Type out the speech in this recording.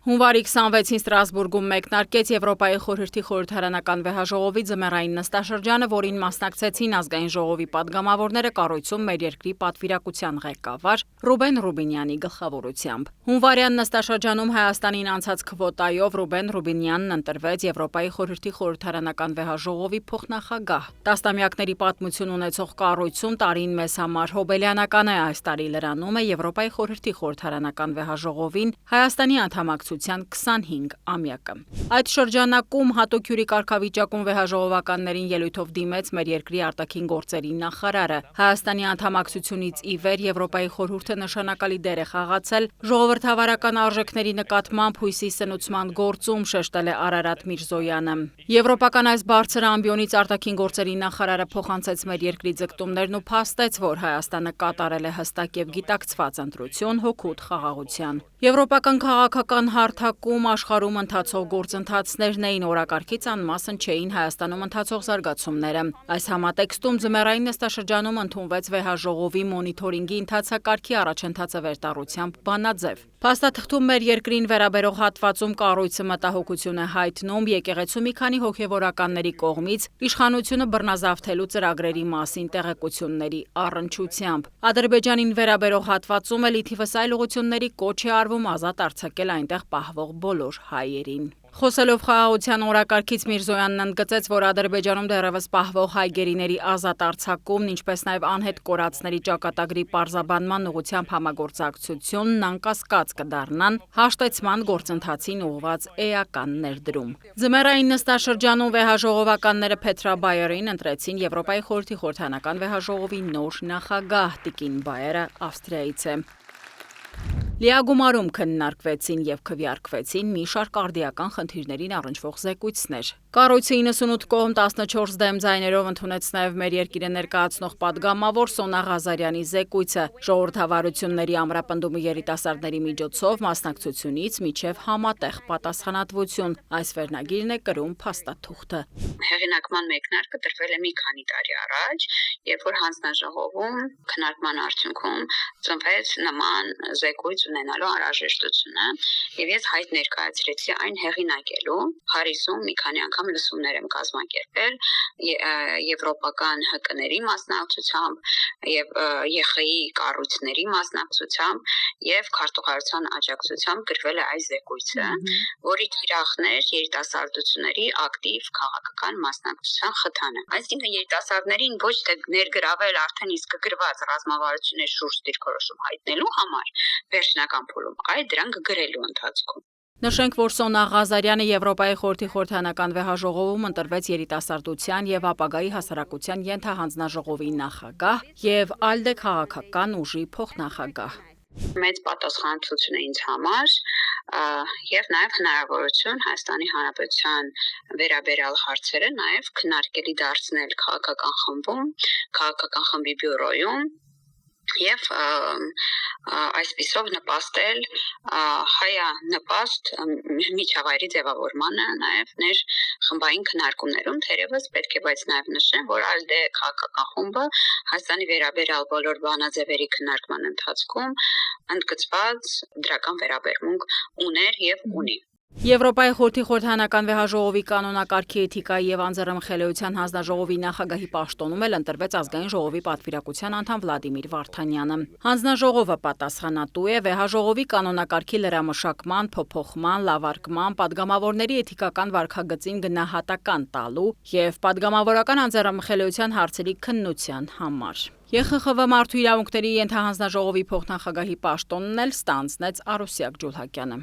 Հունվարի 26-ին Ստրասբուրգում մեկնարկեց Եվրոպայի խորհրդի խորհրդարանական վեհաժողովի ձմեռային նստաշրջանը, որին մասնակցեցին ազգային ժողովի պատգամավորները կառույցում մեր երկրի պատվիրակության ղեկավար Ռուբեն Ռուբինյանի գլխավորությամբ։ Հունվարյան նստաշրջանում Հայաստանին անցած քվոտայով Ռուբեն Ռուբինյանն ընտրվեց Եվրոպայի խորհրդի խորհրդարանական վեհաժողովի փոխնախագահ։ Տասնամյակների պատմություն ունեցող կառույցում տարին մեզ համար հոբելյանական է այս տարի լրանում է Եվրոպայի խորհրդի խորհրդարանական վեհաժողովին Հայաստանի անդամակցության 25-ամյակը։ Այդ շրջանակում հատուկ հյուրի կարգավիճակում վեհաժողովականներին ելույթով դիմեց մեր երկրի արտաքին գործերի նախարարը։ Հայաստանի անդամակցությունից ի վեր Եվրոպայի խորհուրդը նշանակալի դեր է խաղացել ժողովրդավարական արժեքների նկատմամբ հույսի սնուցման գործում, շեշտել է Արարատ Միրզոյանը։ Եվրոպական այս բարձր ամբիոնից արտաքին գործերի նախարարը փոխանցեց մեր երկրի ձգտումներն ու փաստեց, որ Հայաստանը կատարել է հստակ եւ գիտակցված ընտրություն հօգուտ խաղաղության։ Եվրոպական քաղաքական հարթակում աշխարհում ընթացող գործընթացներն էին, օրակարգից անմասն չէին Հայաստանում ընթացող զարգացումները։ Այս համատեքստում ձմեռային նստաշրջանում ընդունվեց վեհաժողովի մոնիթորինգի ընթացակարգի առաջընթացը վերտառությամբ բանաձև։ Փաստաթղթում մեր երկրին վերաբերող հատվածում կառույցը մտահոգություն է հայտնում եկեղեցու մի քանի հոգևորականների կողմից իշխանությունը բռնազավթելու ծրագրերի մասին տեղեկությունների առնչությամբ։ Ադրբեջանին վերաբերող հատվածում էլ ի թիվս այլ ուղղությունների կոչ է արվում ազատ արձակել այնտեղ պահվող բոլոր հայերին։ Խոսելով խաղաղության օրակարգից Միրզոյանն ընդգծեց, որ Ադրբեջանում դեռևս պահվող հայ գերիների ազատ արձակումն, ինչպես նաև անհետ կորածների ճակատագրի պարզաբանման ուղղությամբ համագործակցությունն անկասկած կդառնան հաշտեցման գործընթացին ուղղված էական ներդրում։ Ձմեռային նստաշրջանում վեհաժողովականները Փեթրա Բայերին ընտրեցին Եվրոպայի խորհրդի խորհրդարանական վեհաժողովի նոր նախագահ։ Տիկին Բայերը Ավստրիայից է։ Լիագումարում քննարկվեցին եւ քվեարկվեցին մի շարք արդիական խնդիրներին առնչվող զեկույցներ։ Կառույցը 98 կողմ 14 դեմ ձայներով ընդունեց նաև մեր երկիրը ներկայացնող падգամավոր Սոնա Ղազարյանի զեկույցը ժողովրդավարությունների ամրապնդումը երիտասարդների միջոցով մասնակցությունից մինչև համատեղ պատասխանատվություն։ Այս վերնագիրն է կրում փաստաթուղթը։ Հեղինակման մեկնարկը տրվել է մի քանի տարի առաջ, երբ որ հանձնաժողովում քննարկման արդյունքում ծնվեց նման զեկույց ունենալու անհրաժեշտությունը, եւ ես հայտ ներկայացրեցի այն հեղինակելու Փարիզում մի քանի անգամ լսումներ եմ կազմակերպել եվրոպական ՀԿ-ների մասնակցությամբ եւ ԵԽ-ի կառույցների մասնակցությամբ եւ քարտուղարության աջակցությամբ գրվել է այս զեկույցը, որի թիրախն էր երիտասարդությունների ակտիվ քաղաքական մասնակցության խթանը։ Այսինքն երիտասարդներին ոչ թե ներգրավել արդեն իսկ գրված ռազմավարությունների շուրջ դիրքորոշում հայտնելու համար վերջնական փուլում, այլ դրանք գրելու ընթացքում։ Նշենք, որ Սոնա Ղազարյանը Եվրոպայի խորհրդի խորհրդարանական վեհաժողովում ընտրվեց երիտասարդության եւ ապագայի հասարակության ենթահանձնաժողովի նախագահ եւ ԱԼԴԵ քաղաքական ուժի փոխնախագահ։ Մեծ պատասխանատվություն է ինձ համար եւ նաեւ հնարավորություն Հայաստանի Հանրապետության վերաբերյալ հարցերը նաեւ քննարկելի դարձնել քաղաքական խմբում, քաղաքական խմբի բյուրոյում եւ այսպիսով նպաստել հայանպաստ միջավայրի ձևավորմանը նաեւ ներ խմբային քննարկումներում, թերևս պետք է բայց նաեւ նշեմ, որ ԱԼԴԵ քաղաքական խումբը Հայաստանի վերաբերյալ բոլոր բանաձևերի քննարկման ընթացքում ընդգծված դրական վերաբերմունք ուներ եւ ունի։ Եվրոպայի խորհրդի խորհրդարանական վեհաժողովի կանոնակարգի էթիկայի եւ անձեռնմխելիության հանձնաժողովի նախագահի պաշտոնում էլ ընտրվեց ազգային ժողովի պատվիրակության անդամ Վլադիմիր Վարդանյանը։ Հանձնաժողովը պատասխանատու է վեհաժողովի կանոնակարգի լրամշակման, փոփոխման, լավարկման, падգամավորների էթիկական վարքագծին գնահատական տալու եւ падգամավորական անձեռնմխելիության հարցերի քննության համար։ ԵԽԽՎ մարդու իրավունքների ենթահանձնաժողովի փոխնախագահի պաշտոնն էլ ստանձնեց Արուսյակ Ջուլհակյանը։